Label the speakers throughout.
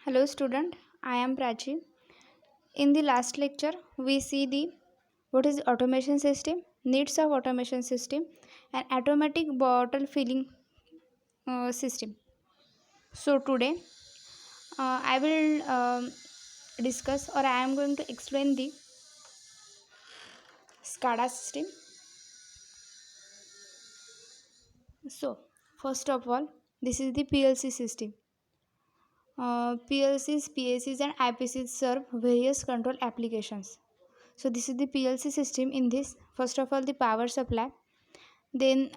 Speaker 1: Hello student, I am Prachi. In the last lecture, we see the what is automation system, needs of automation system, and automatic bottle filling system. So today, I will discuss or I am going to explain the SCADA system. So first of all, this is the PLC system. PLCs, PACs, and IPCs serve various control applications. So this is the PLC system. In this, first of all, the power supply. Then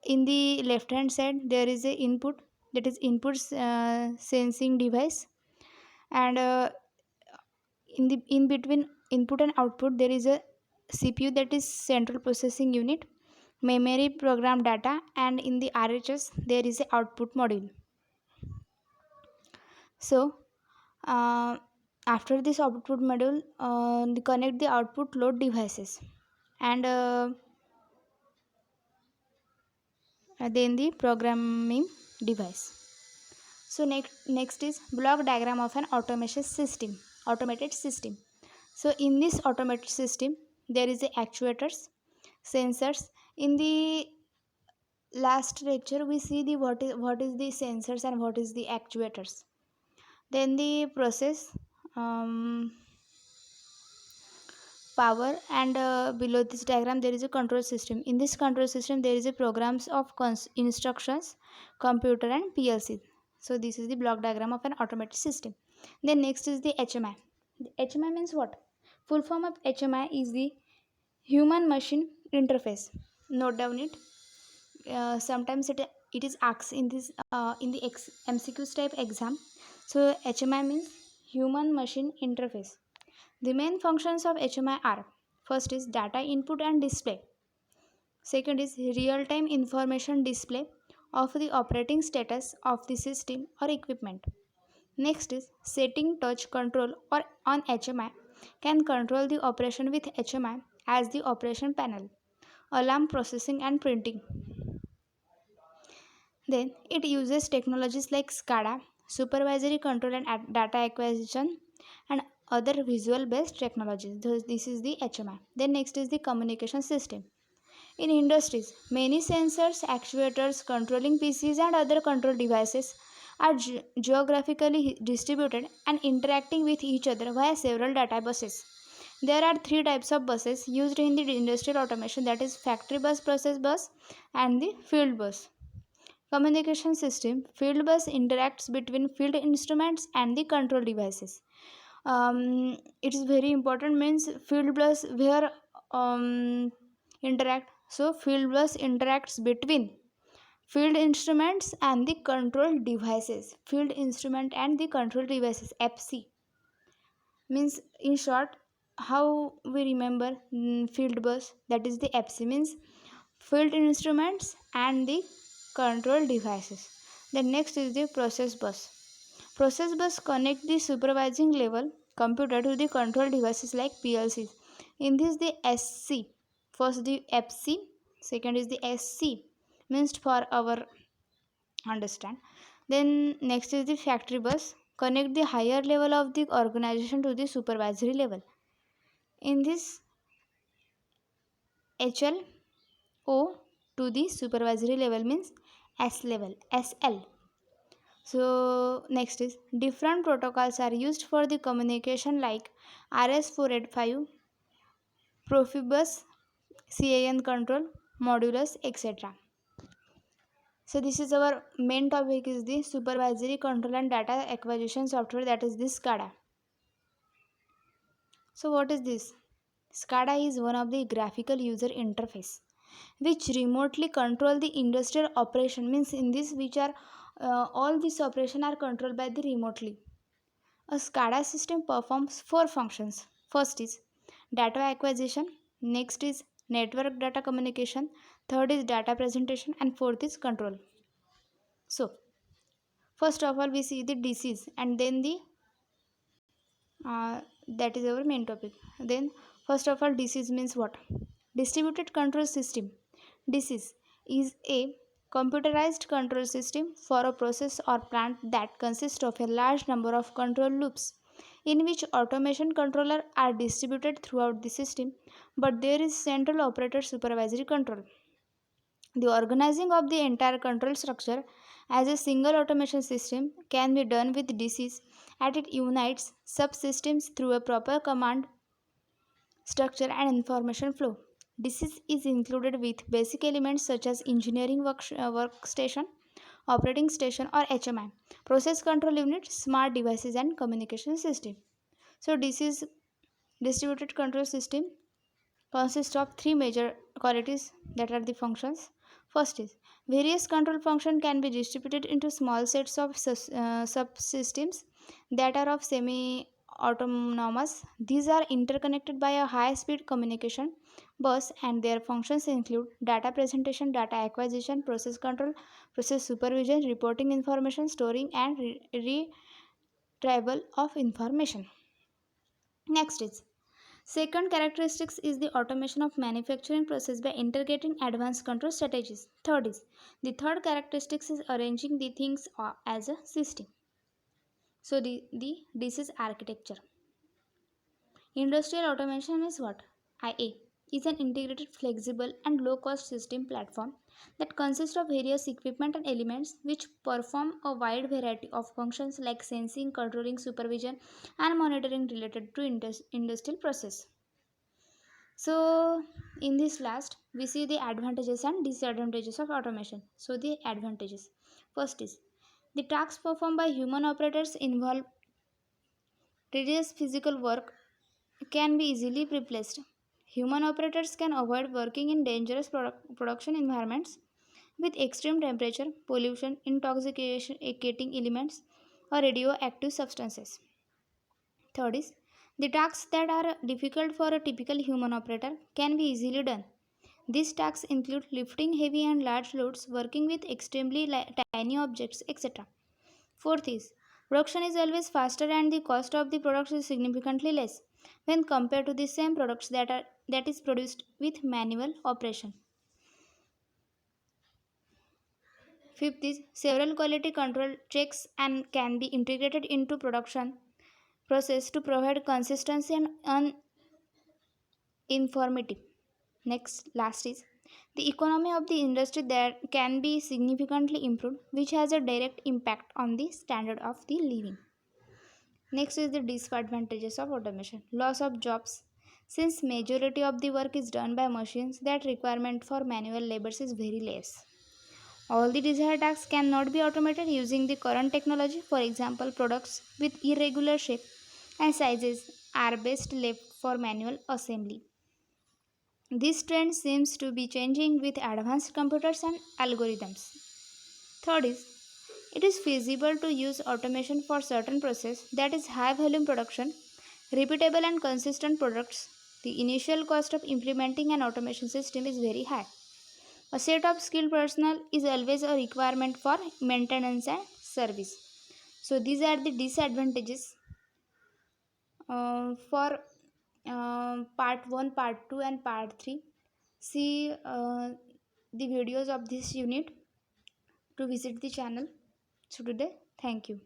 Speaker 1: in the left hand side there is a input, that is input sensing device, and in between input and output there is a CPU, that is central processing unit, memory, program data, and in the RHS there is a output module. So uh, after this output module, they connect the output load devices, and then the programming device. So next is block diagram of an automated system. So in this automated system there is the actuators, sensors. In the last lecture we see the what is the sensors and what is the actuators. Then the process, um, power, and below this diagram there is a control system. In this control system there is a programs of instructions, computer, and PLC. So this is the block diagram of an automated system. Then next is the HMI. The HMI means what? Full form of HMI is the human machine interface. Note down it. Sometimes it is asked in this in the MCQs type exam. So HMI means human machine interface. The main functions of HMI are: first is data input and display, second is real time information display of the operating status of the system or equipment. Next is setting touch control or on HMI can control the operation with HMI as the operation panel, alarm processing and printing. Then it uses technologies like SCADA, supervisory control and data acquisition, and other visual based technologies. This is the HMI. Then next is the communication system. In industries, many sensors, actuators, controlling PCs, and other control devices are geographically distributed and interacting with each other via several data buses. There are three types of buses used in the industrial automation, that is factory bus, process bus, and the field bus. Communication system: field bus interacts between field instruments and the control devices. It is very important, means field bus where interact. So field bus interacts between field instruments and the control devices. Field instrument and the control devices, FC, means in short how we remember field bus, that is the FC, means field instruments and the control devices. Then next is the process bus. Process bus connect the supervising level computer to the control devices like PLCs. In this the SC, first the FC, second is the SC, means for our understand. Then next is the factory bus, connect the higher level of the organization to the supervisory level. In this HLO to the supervisory level means S level, SL. So next is different protocols are used for the communication like RS485, Profibus, CAN control, Modulus, etc. So this is our main topic, is the supervisory control and data acquisition software, that is this SCADA. So what is this? SCADA is one of the graphical user interface which remotely control the industrial operation, means in this which are all these operation are controlled by the remotely. A SCADA system performs four functions. First is data acquisition, next is network data communication, third is data presentation, and fourth is control. So first of all we see the DCs, and then the that is our main topic. Then first of all DCs means what? Distributed control system. DCs is a Computerized control system for a process or plant that consists of a large number of control loops in which automation controllers are distributed throughout the system, but there is central operator supervisory control. The organizing of the entire control structure as a single automation system can be done with DCs as it unites subsystems through a proper command structure and information flow. DCs is included with basic elements such as engineering workstation, operating station or HMI, process control unit, smart devices and communication system. So DCs distributed control system consists of three major qualities that are the functions. First is various control function can be distributed into small sets of subsystems that are of semi autonomous. These are interconnected by a high speed communication bus and their functions include data presentation, data acquisition, process control, process supervision, reporting information, storing and retrieval of information. Next is second characteristics is the automation of manufacturing process by integrating advanced control strategies. Third is the third characteristics is arranging the things as a system. So the this is architecture. Industrial automation is what? IA is an integrated, flexible, and low cost system platform that consists of various equipment and elements which perform a wide variety of functions like sensing, controlling, supervision, and monitoring related to industrial process. So, in this last, we see the advantages and disadvantages of automation. So, the advantages first is the tasks performed by human operators involve tedious physical work can be easily replaced. Human operators can avoid working in dangerous production environments with extreme temperature, pollution, intoxicating elements, or radioactive substances. Third is the tasks that are difficult for a typical human operator can be easily done. These tasks include lifting heavy and large loads, working with extremely tiny objects, etc. Fourth is production is always faster and the cost of the products is significantly less when compared to the same products that is produced with manual operation. Fifth is several quality control checks and can be integrated into production process to provide consistency and uniformity. Next, last is the economy of the industry that can be significantly improved, which has a direct impact on the standard of the living. Next is the disadvantages of automation. Loss of jobs. Since majority of the work is done by machines, that requirement for manual labors is very less. All the desired tasks cannot be automated using the current technology. For example, products with irregular shape and sizes are best left for manual assembly. This trend seems to be changing with advanced computers and algorithms. Third is it is feasible to use automation for certain process that is high volume production, repeatable and consistent products. The initial cost of implementing an automation system is very high. A set of skilled personnel is always a requirement for maintenance and service. So these are the disadvantages for part 1, part 2 and part 3. See the videos of this unit to visit the channel. So today, thank you.